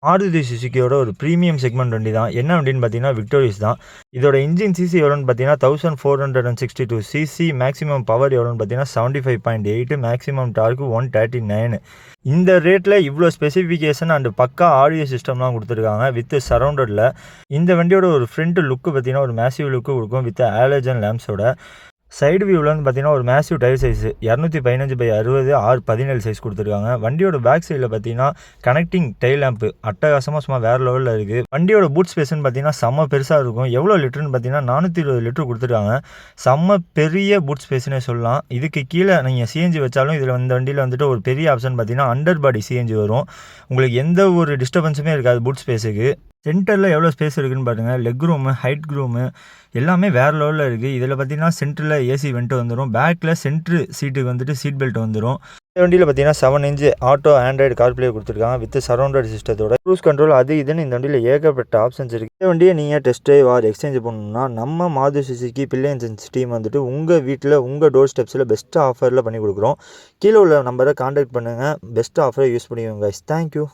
மாருதி சுசுக்கியோட ஒரு premium segment வண்டி தான். என்ன வண்டின்னு பார்த்தீங்கன்னா, விக்டோரியஸ் தான். இதோட இன்ஜின் சிசி எவ்வளோன்னு பார்த்தீங்கன்னா, 1462 சிசி. மேக்ஸிமம் பவர் எவ்வளோன்னு பார்த்தீங்கன்னா, 75.8. Maximum dark 139. இந்த ரேட்டில் இவ்வளோ ஸ்பெசிஃபிகேஷன் அண்ட் பக்கா ஆடியோ சிஸ்டம்லாம் கொடுத்துருக்காங்க வித் சரௌண்டடில். இந்த வண்டியோட ஒரு ஃப்ரண்ட் லுக்கு பார்த்தீங்கன்னா, ஒரு மேசிவ் லுக்கு கொடுக்கும் வித் ஹாலஜன் லேம்ப்ஸோட. சைடு வியூவில் வந்து பார்த்தீங்கன்னா ஒரு massive tyre size 215/60 R17 size கொடுத்துருக்காங்க. வண்டியோட பேக் சைடில் பார்த்தீங்கன்னா கனெக்டிங் டெயில் லேம்ப் அட்டகாசமாக சும்மா வேறு லெவலில் இருக்குது. வண்டியோட பூட் ஸ்பேஸ்ன்னு பார்த்தீங்கன்னா செம்ம பெருசாக இருக்கும். எவ்வளோ லிட்டர்னு பார்த்தீங்கன்னா 420 லிட்டர் கொடுத்துருக்காங்க. செம்ம பெரிய பூட் ஸ்பேஸ்னே சொல்லலாம். இதுக்கு கீழே நீங்கள் சிஎன்ஜி வச்சாலும் இதில் இந்த வண்டியில் வந்துட்டு ஒரு பெரிய ஆப்ஷன் பார்த்தீங்கன்னா அண்டர் பாடி சிஎன்ஜி வரும். உங்களுக்கு எந்த ஒரு டிஸ்டர்பன்ஸுமே இருக்காது பூட் ஸ்பேஸுக்கு. சென்டரில் எவ்வளோ ஸ்பேஸ் இருக்குதுன்னு பாருங்கள். லெக் ரூமு, ஹைட் ரூமு எல்லாமே வேறு லெவலில் இருக்குது. இதில் பார்த்தீங்கன்னா சென்டரில் ஏசி வெண்ட்டு வந்துடும். பேக்கில் சென்ட்ரு சீட்டுக்கு வந்துட்டு சீட் பெல்ட் வந்துடும். இந்த வண்டியில் பார்த்தீங்கன்னா 7 இன்ச் ஆட்டோ ஆண்ட்ராய்டு கார்ப்ளே கொடுத்துருக்காங்க வித் சரௌண்டட் சிஸ்டத்தோட. க்ரூஸ் கண்ட்ரோல் அது இதுன்னு இந்த வண்டியில் ஏகப்பட்ட ஆப்ஷன்ஸ் இருக்குது. இந்த வண்டியை நீங்கள் டெஸ்ட் ட்ரைவ் ஆர் எக்ஸ்சேஞ்ச் பண்ணணும்னா நம்ம மாருதி சுசுகி பில்லியன்ஸ் டீம் வந்துட்டு உங்கள் வீட்டில் உங்கள் டோர் ஸ்டெப்ஸில் பெஸ்ட் ஆஃபரில் பண்ணி கொடுக்குறோம். கீழே உள்ள நம்பரை கான்டாக்ட் பண்ணுங்கள். பெஸ்ட் ஆஃபரை யூஸ் பண்ணிக்கோங்க. தேங்க்யூ.